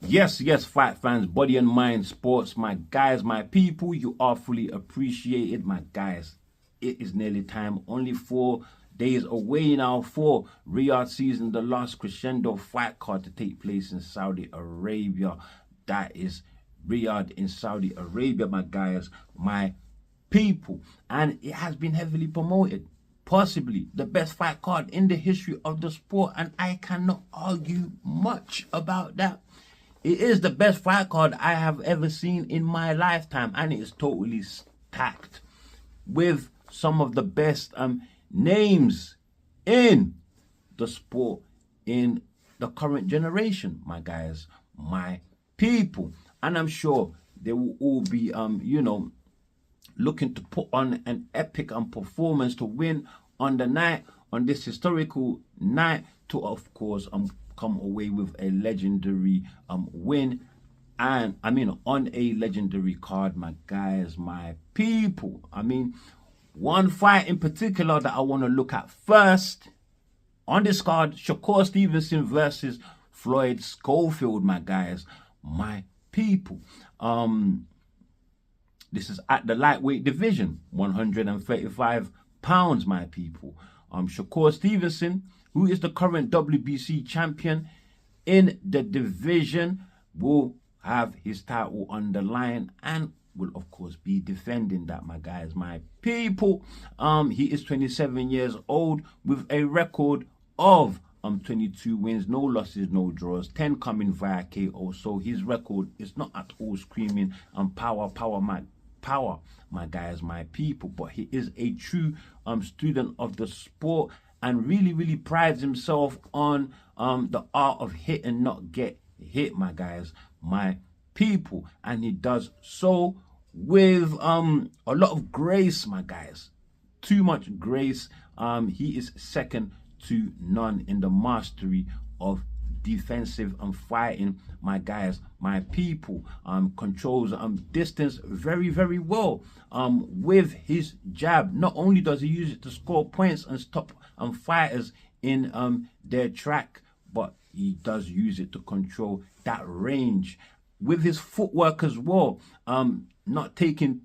Yes, fight fans, body and mind, sports, my guys, my people, you are fully appreciated, my guys. It is nearly time, only 4 days away now for Riyadh season, the Last Crecendo fight card to take place in Saudi Arabia. That is Riyadh in Saudi Arabia, my guys, my people. And it has been heavily promoted. Possibly the best fight card in the history of the sport, and I cannot argue much about that. It is the best fight card I have ever seen in my lifetime, and it is totally stacked with some of the best names in the sport in the current generation, my guys, my people. And I'm sure they will all be, looking to put on an epic performance to win on the night, on this historical night, to, of course, come away with a legendary win, and on a legendary card, my guys, my people. One fight in particular that I want to look at first on this card: Shakur Stevenson versus Floyd Schofield, my guys, my people. This is at the lightweight division, 135 pounds, my people. Shakur Stevenson, who is the current WBC champion in the division, will have his title on the line and will, of course, be defending that, my guys, my people. He is 27 years old with a record of 22 wins, no losses, no draws, 10 coming via KO. So his record is not at all screaming power, my guys, my people. But he is a true student of the sport and really prides himself on the art of hit and not get hit, my guys, my people. And he does so with a lot of grace, my guys. Too much grace. He is second to none in the mastery of defensive and fighting, my guys, my people. Controls distance very well with his jab. Not only does he use it to score points and stop fighters in their track, but he does use it to control that range with his footwork as well. Not taking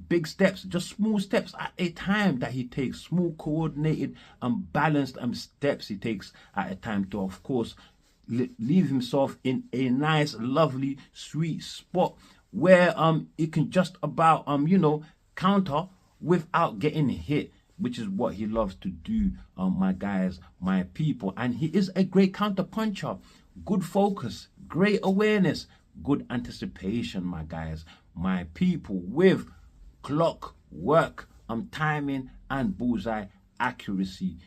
big steps, just small steps at a time that he takes, small coordinated balanced steps he takes at a time to, of course, leave himself in a nice, lovely, sweet spot where he can just about counter without getting hit, which is what he loves to do, my guys, my people. And he is a great counter puncher, good focus, great awareness, good anticipation, my guys, my people, with clock work, timing and bullseye accuracy.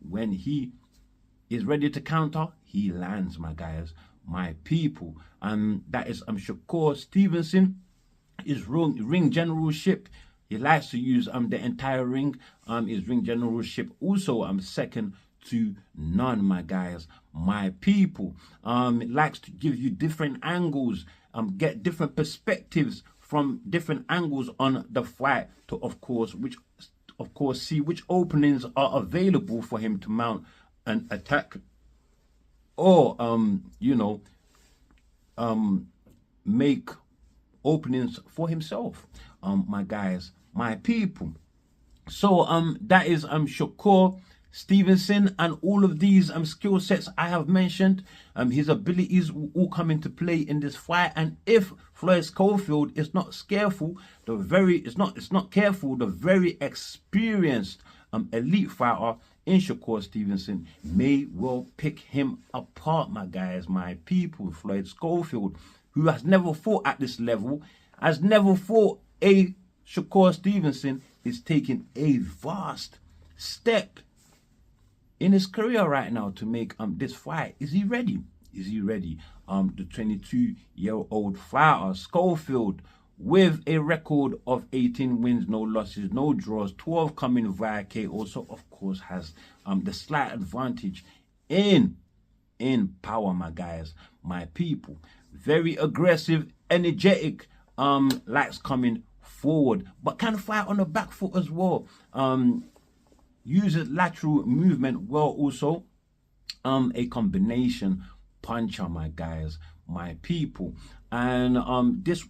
When he is ready to counter, he lands, my guys, my people. That is Shakur Stevenson. His ring generalship, he likes to use the entire ring. His ring generalship also second to none, my guys, my people. It likes to give you different angles, get different perspectives from different angles on the fight to, of course, see which openings are available for him to mount an attack or make openings for himself, my guys, my people. So that is Shakur Stevenson, and all of these skill sets I have mentioned, his abilities will all come into play in this fight. And if Floyd Schofield is not careful, the very experienced elite fighter in Shakur Stevenson may well pick him apart, my guys, my people. Floyd Schofield, who has never fought at this level, has never fought a Shakur Stevenson, is taking a vast step in his career right now to make this fight. Is he ready? Is he ready? The 22-year-old fighter, Schofield, with a record of 18 wins, no losses, no draws, 12 coming via KO, also, of course, has the slight advantage in power, my guys, my people. Very aggressive, energetic, likes coming forward, but can fight on the back foot as well. Uses lateral movement well also. A combination puncher, my guys, my people. And this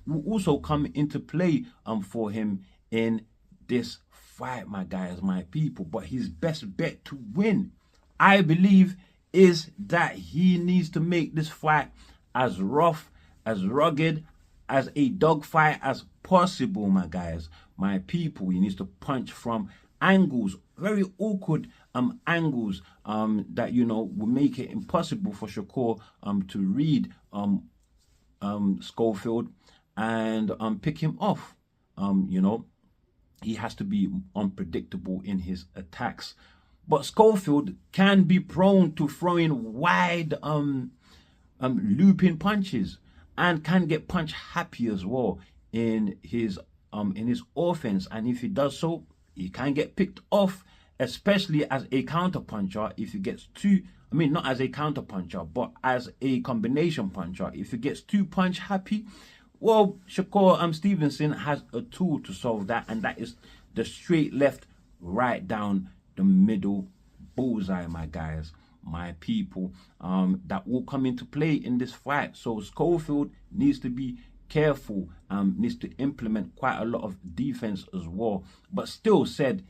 will also come into play for him in this fight, my guys, my people. But his best bet to win, I believe, is that he needs to make this fight as rough, as rugged, as a dogfight as possible, my guys, my people. He needs to punch from angles, very awkward angles that, you know, will make it impossible for Shakur to read Schofield and pick him off. You know, he has to be unpredictable in his attacks. But Schofield can be prone to throwing wide looping punches and can get punch happy as well in his offense. And if he does so, he can get picked off, especially as a counter puncher. If he gets not as a counter puncher, but as a combination puncher. If he gets too punch happy, well, Shakur Stevenson has a tool to solve that, and that is the straight left right down the middle bullseye, my guys, my people. That will come into play in this fight. So Schofield needs to be careful, needs to implement quite a lot of defense as well. But still said,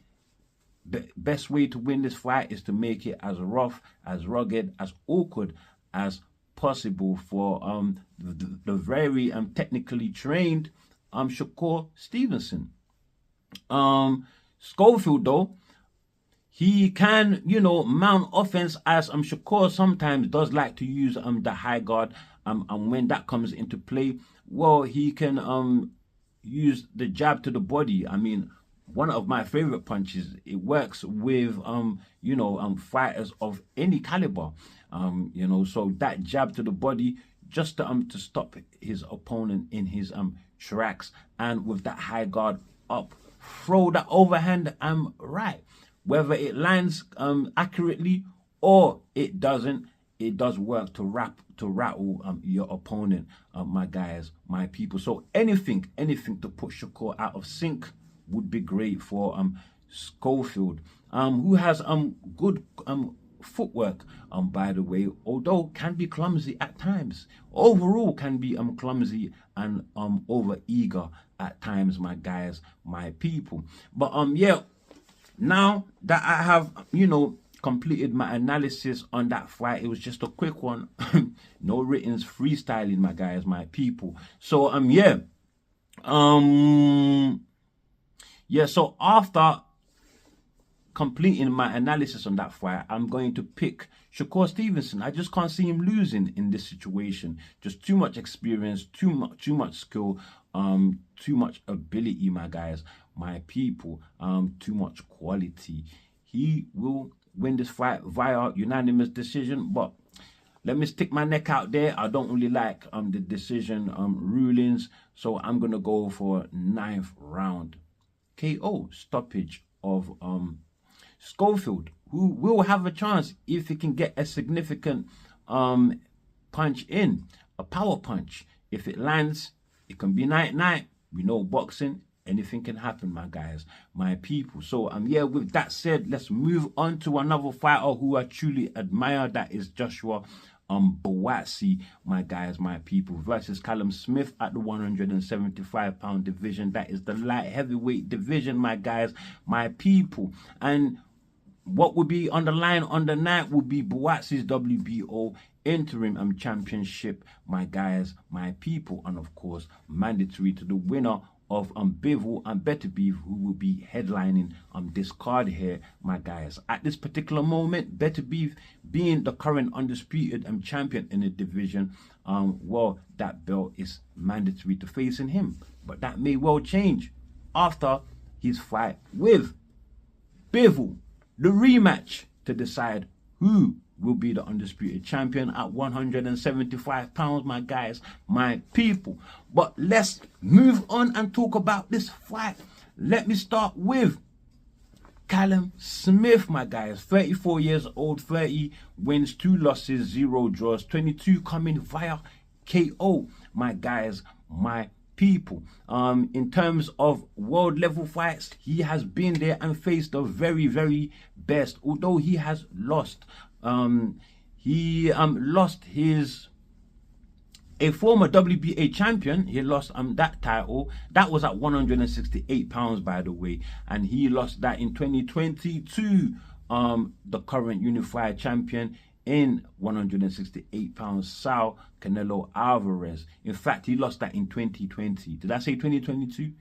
best way to win this fight is to make it as rough, as rugged, as awkward as possible for the very technically trained Shakur Stevenson. Schofield, though, he can, you know, mount offense, as Shakur sometimes does like to use the high guard. And when that comes into play, well, he can use the jab to the body. I mean, one of my favorite punches. It works with fighters of any caliber. You know, so that jab to the body, just to stop his opponent in his tracks, and with that high guard up, throw that overhand right. Whether it lands accurately or it doesn't, it does work to rattle your opponent, my guys, my people. So anything to put Shakur out of sync would be great for Schofield, who has good footwork, by the way, although can be clumsy at times. Overall can be clumsy and over eager at times, my guys, my people. But yeah, now that I have, you know, completed my analysis on that fight, it was just a quick one. No writtens, freestyling, my guys, my people. So so after completing my analysis on that fight, I'm going to pick Shakur Stevenson. I just can't see him losing in this situation. Just too much experience, too much skill, too much ability, my guys, my people, too much quality. He will win this fight via unanimous decision, but let me stick my neck out there. I don't really like the decision rulings, so I'm gonna go for 9th round KO stoppage of Schofield, who will have a chance if he can get a significant punch in, a power punch. If it lands, it can be night-night. We know boxing, anything can happen, my guys, my people. So with that said, let's move on to another fighter who I truly admire. That is Joshua Buatsi, my guys, my people, versus Callum Smith at the 175-pound division. That is the light heavyweight division, my guys, my people. And what will be on the line on the night will be Buatsi's WBO interim championship, my guys, my people, and of course mandatory to the winner of Bivol and Beterbiev, who will be headlining this card here, my guys. At this particular moment, Beterbiev being the current undisputed champion in the division, well, that belt is mandatory to facing him, but that may well change after his fight with Bivol, the rematch to decide who will be the undisputed champion at 175 pounds, my guys, my people. But let's move on and talk about this fight. Let me start with Callum Smith, my guys. 34 years old, 30 wins, 2 losses, 0 draws, 22 coming via KO, my guys, my people. In terms of world level fights, he has been there and faced the very, very best. Although he has lost, he lost a former WBA champion. He lost that title. That was at 168 pounds, by the way, and he lost that in 2020 to the current unified champion in 168 pounds, Sal Canelo Alvarez. In fact, he lost that in 2020. Did I say 2022?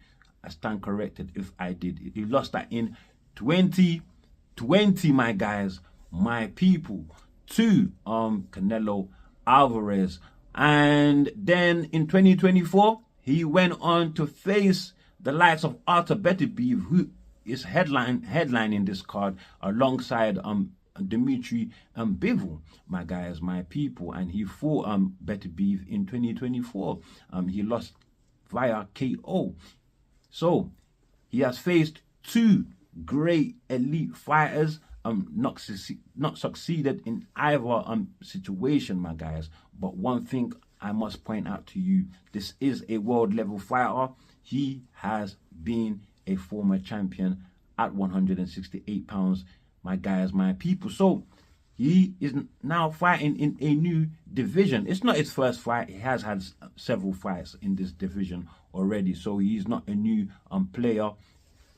I stand corrected if I did. He lost that in 2020, my guys, my people, to Canelo Alvarez. And then in 2024, he went on to face the likes of Beterbiev, who is headlining this card alongside Dimitri Bivol, my guys, my people, and he fought Beterbiev in 2024. He lost via KO. So he has faced two great elite fighters, not succeeded in either situation, my guys. But one thing I must point out to you, this is a world level fighter. He has been a former champion at 168 pounds, my guys, my people. So he is now fighting in a new division. It's not his first fight. He has had several fights in this division already. So he's not a new player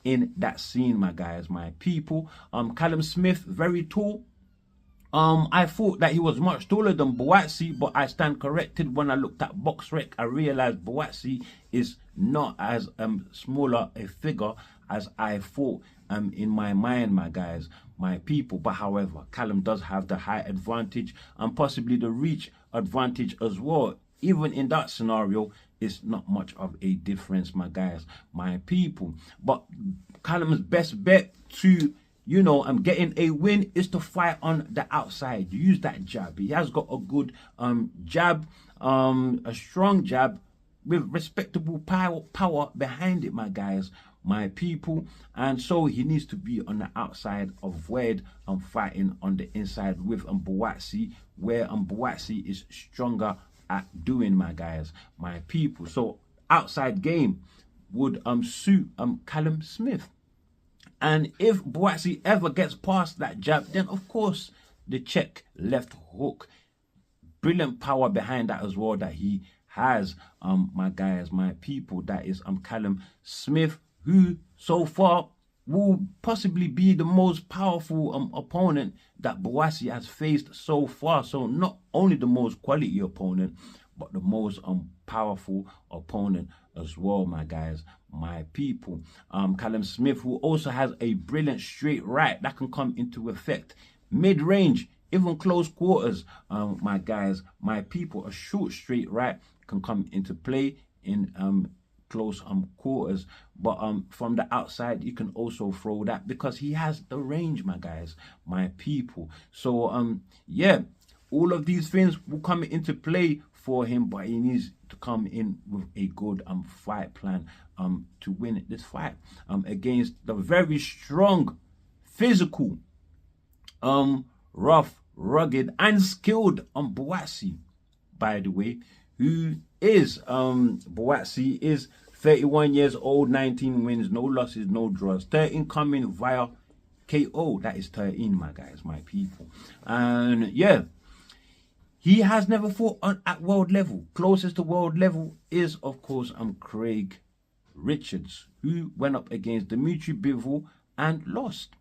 in that scene, my guys, my people. Callum Smith, very tall. I thought that he was much taller than Buatsi, but I stand corrected. When I looked at BoxRec, I realized Buatsi is not as smaller a figure as I thought in my mind, my guys, my people. But however, Callum does have the height advantage and possibly the reach advantage as well. Even in that scenario, it's not much of a difference, my guys, my people. But Callum's best bet to, you know, getting a win is to fight on the outside. Use that jab. He has got a good jab, a strong jab with respectable power behind it, my guys, my people. And so he needs to be on the outside, avoid fighting on the inside with Buatsi, where Buatsi is stronger at doing, my guys, my people. So outside game would suit Callum Smith. And if Buatsi ever gets past that jab, then of course the check left hook, brilliant power behind that as well that he has, my guys, my people. That is Callum Smith, who so far will possibly be the most powerful opponent that Buatsi has faced so far. So not only the most quality opponent, but the most powerful opponent as well, my guys, my people. Callum Smith, who also has a brilliant straight right that can come into effect mid-range, even close quarters, my guys, my people. A short straight right can come into play in close quarters, but from the outside you can also throw that because he has the range, my guys, my people. So yeah, all of these things will come into play for him, but he needs to come in with a good fight plan to win this fight against the very strong, physical, rough, rugged and skilled Buatsi, by the way, who is Buatsi is 31 years old, 19 wins, no losses, no draws, 13 coming via KO. That is 13, my guys, my people. And yeah, he has never fought at world level. Closest to world level is, of course, Craig Richards, who went up against Dimitri Bivol and lost.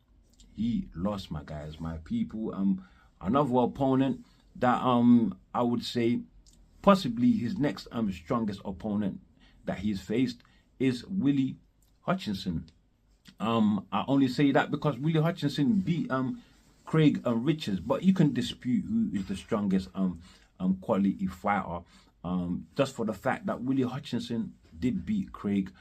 He lost, my guys, my people. Another opponent that I would say possibly his next strongest opponent that he's faced is Willie Hutchinson. I only say that because Willie Hutchinson beat Craig Richards, but you can dispute who is the strongest quality fighter just for the fact that Willie Hutchinson did beat Craig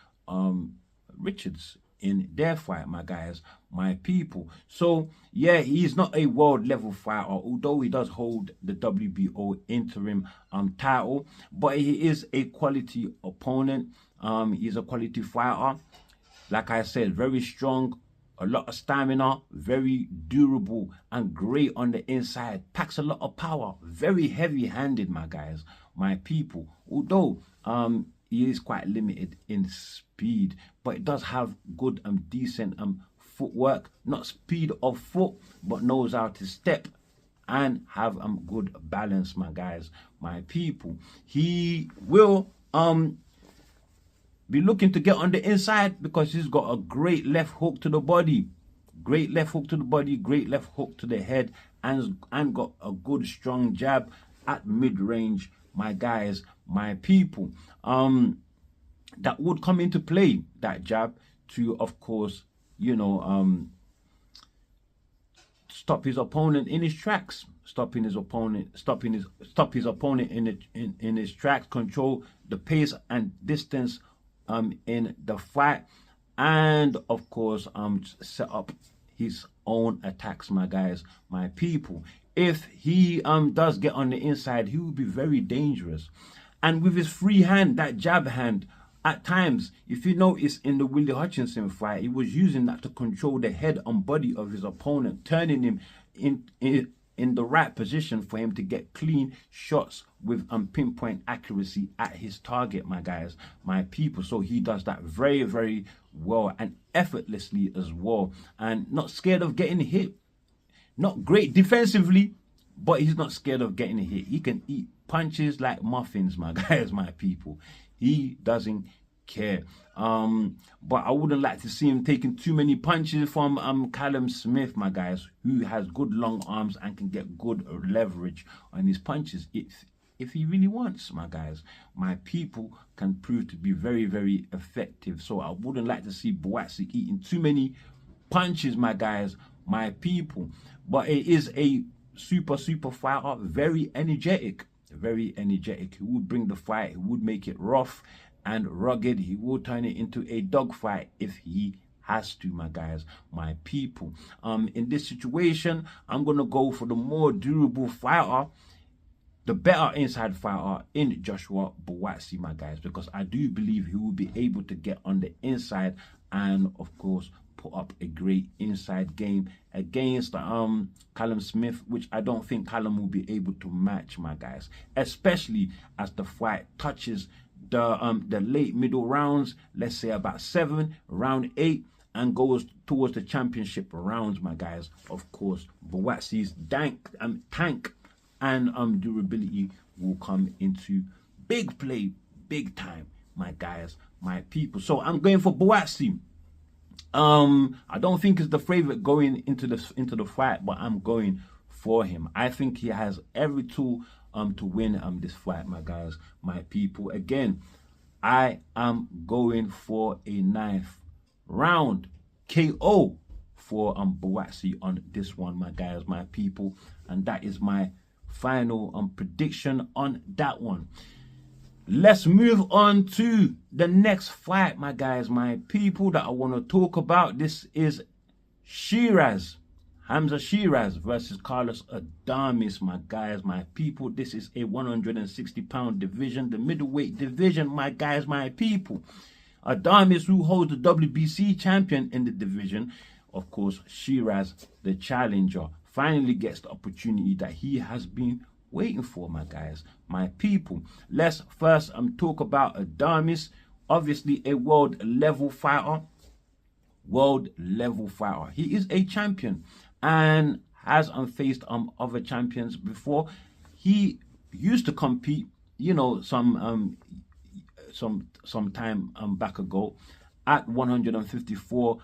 Richards in their fight, my guys, my people. So yeah, he's not a world level fighter, although he does hold the WBO interim title, but he is a quality opponent. He's a quality fighter, like I said, very strong, a lot of stamina, very durable and great on the inside, packs a lot of power, very heavy handed, my guys, my people. Although he is quite limited in speed, but it does have good decent footwork, not speed of foot, but knows how to step and have good balance, my guys, my people. He will be looking to get on the inside because he's got a great left hook to the body. Great left hook to the body, great left hook to the head, and got a good strong jab at mid-range, my guys, my people. That would come into play, that jab, to, of course, you know, stop his opponent in his tracks, stop his opponent in his tracks, control the pace and distance in the fight, and of course set up his own attacks, my guys, my people. If he does get on the inside, he will be very dangerous. And with his free hand, that jab hand, at times, if you notice in the Willie Hutchinson fight, he was using that to control the head and body of his opponent, turning him in the right position for him to get clean shots with pinpoint accuracy at his target, my guys, my people. So he does that very, very well and effortlessly as well, and not scared of getting hit. Not great defensively, but he's not scared of getting hit. He can eat punches like muffins, my guys, my people. He doesn't care. But I wouldn't like to see him taking too many punches from Callum Smith, my guys, who has good long arms and can get good leverage on his punches if he really wants, my guys. My people can prove to be very, very effective. So I wouldn't like to see Buatsi eating too many punches, my guys, my people. But it is a super fighter, very energetic. He would bring the fight, he would make it rough and rugged. He will turn it into a dogfight if he has to, my guys, my people. In this situation, I'm gonna go for the more durable fighter, the better inside fighter in Joshua Buatsi, my guys, because I do believe he will be able to get on the inside and, of course, put up a great inside game against Callum Smith, which I don't think Callum will be able to match, my guys, especially as the fight touches the late middle rounds, let's say about 7, round 8, and goes towards the championship rounds, my guys. Of course, Buatsi's tank and durability will come into big play, big time, my guys, my people. So I'm going for Buatsi. I don't think he's the favorite going into the fight, but I'm going for him. I think he has every tool to win this fight, my guys, my people. Again, I am going for a 9th round KO for Buatsi on this one, my guys, my people, and that is my final prediction on that one. Let's move on to the next fight, my guys, my people, that I want to talk about. This is Sheeraz, Hamza Sheeraz versus Carlos Adames, my guys, my people. This is a 160-pound division, the middleweight division, my guys, my people. Adames, who holds the WBC champion in the division, of course, Sheeraz, the challenger, finally gets the opportunity that he has been waiting for, my guys, my people. Let's first talk about Adames. Obviously a world level fighter. He is a champion and has faced other champions before. He used to compete, you know, some time back ago at 154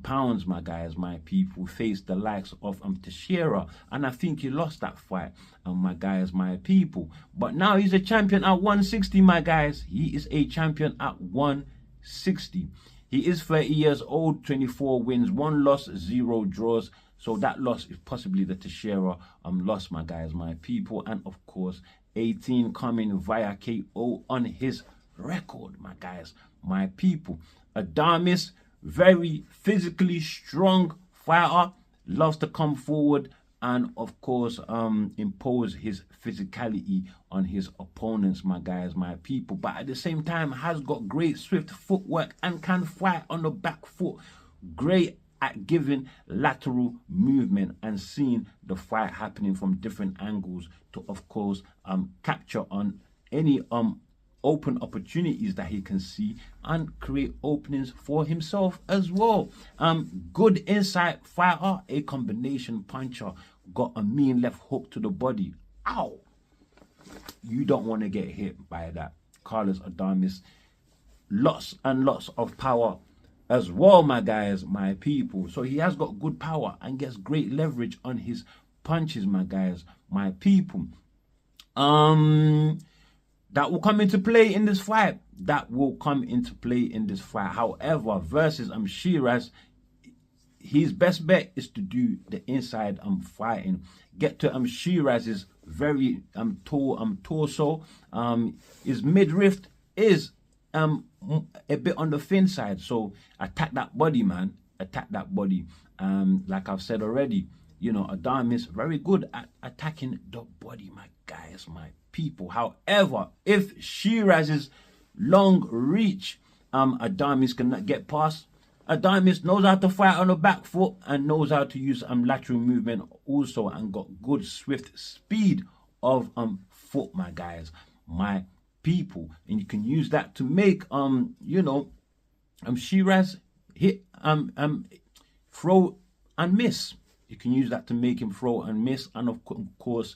pounds, my guys, my people, faced the likes of Teixeira, and I think he lost that fight, my guys, my people. But now he's a champion at 160, my guys. He is a champion at 160. He is 30 years old, 24 wins, 1 loss, 0 draws. So that loss is possibly the Teixeira loss, my guys, my people. And of course, 18 coming via KO on his record, my guys, my people. Adames, very physically strong fighter, loves to come forward and of course impose his physicality on his opponents, my guys, my people, but at the same time has got great swift footwork and can fight on the back foot, great at giving lateral movement and seeing the fight happening from different angles to of course capture on any open opportunities that he can see and create openings for himself as well. Good inside fighter, a combination puncher got a mean left hook to the body. Ow! You don't want to get hit by that. Carlos Adames, lots and lots of power as well, my guys, my people. So he has got good power and gets great leverage on his punches, my guys, my people. That will come into play in this fight. That will come into play in this fight. However, versus Sheeraz, his best bet is to do the inside fighting. Get to Sheeraz's very tall torso. His midriff is a bit on the thin side. So attack that body, man. Attack that body. Like I've said already, you know, Adames very good at attacking the body, my guys, my people. However, if Sheeraz's long reach, Adames cannot get past. Adames knows how to fight on the back foot and knows how to use lateral movement also, and got good swift speed of foot, my guys, my people. And you can use that to make you know, Sheeraz hit throw and miss. You can use that to make him throw and miss, and of course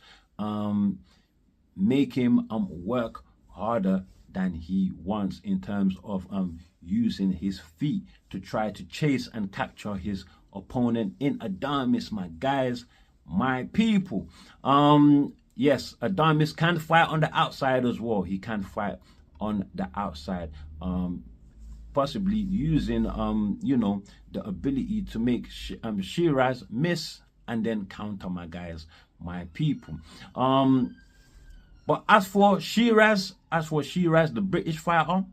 make him work harder than he wants in terms of using his feet to try to chase and capture his opponent in Adames, my guys, my people. Yes, Adames can fight on the outside as well. He can fight on the outside, possibly using you know, the ability to make Sheeraz miss and then counter, my guys, my people. But as for Sheeraz, the British fighter,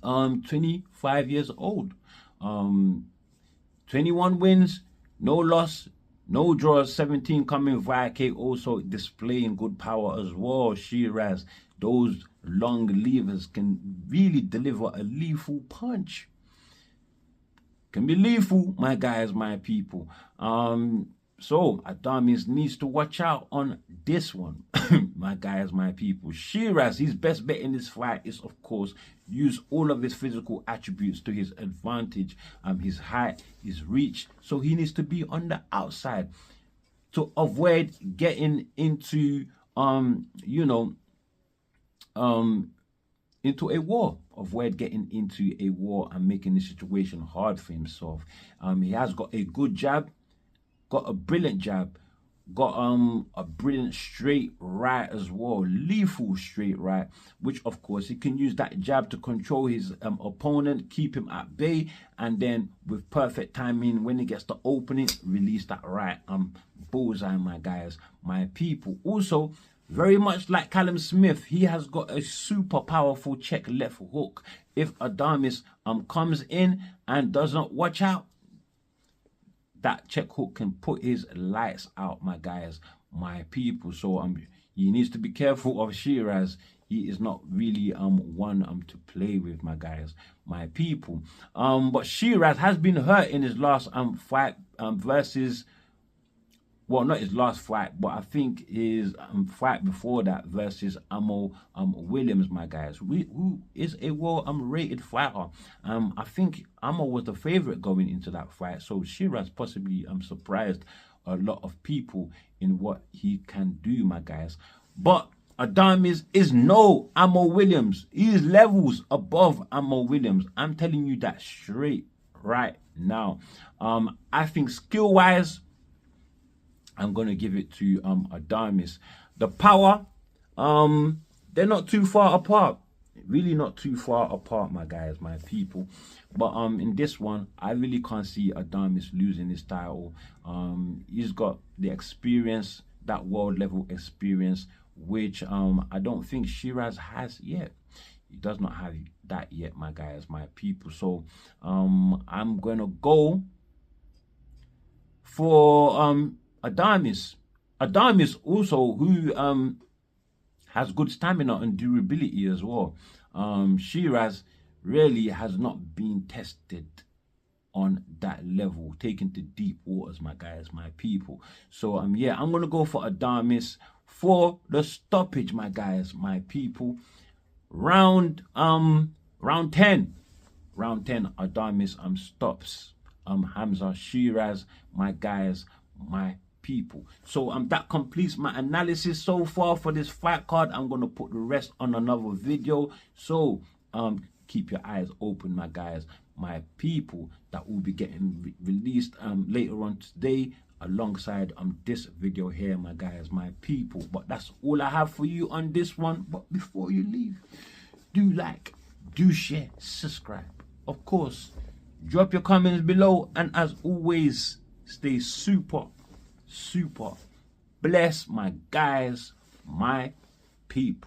25 years old, 21 wins, no loss, no draws, 17 coming via KO, so displaying good power as well. Sheeraz, those long levers can really deliver a lethal punch. Can be lethal, my guys, my people. So Adames needs to watch out on this one, my guys, my people. Sheeraz, his best bet in this fight is, of course, use all of his physical attributes to his advantage. His height, his reach. So he needs to be on the outside to avoid getting into you know, into a war. Avoid getting into a war and making the situation hard for himself. He has got a good jab, got a brilliant jab, got a brilliant straight right as well, lethal straight right, which of course he can use that jab to control his opponent, keep him at bay, and then with perfect timing, when he gets the opening, release that right bullseye, my guys, my people. Also, very much like Callum Smith, he has got a super powerful check left hook. If Adames comes in and doesn't watch out, that check hook can put his lights out, my guys, my people. So he needs to be careful of Sheeraz. He is not really one to play with, my guys, my people. But Sheeraz has been hurt in his last fight versus, well, not his last fight, but I think his fight before that versus Amo Williams, my guys, who is a well-rated fighter. I think Amo was the favorite going into that fight, so Sheeraz possibly surprised a lot of people in what he can do, my guys. But Adames is no Amo Williams. He is levels above Amo Williams. I'm telling you that straight right now. I think skill-wise, I'm going to give it to Adames. The power, they're not too far apart. Really not too far apart, my guys, my people. But in this one, I really can't see Adames losing his title. He's got the experience, that world level experience, which I don't think Sheeraz has yet. He does not have that yet, my guys, my people. So I'm going to go for Adames. Adames also, who has good stamina and durability as well. Sheeraz really has not been tested on that level, taken to deep waters, my guys, my people. So yeah, I'm gonna go for Adames for the stoppage, my guys, my people. Round 10, Adames stops Hamza Sheeraz, my guys, my people. So that completes my analysis so far for this fight card. I'm gonna put the rest on another video. So keep your eyes open, my guys, my people. That will be getting released later on today, alongside this video here, my guys, my people. But that's all I have for you on this one. But before you leave, do like, do share, subscribe. Of course, drop your comments below, and as always, stay super blessed, my guys, my people.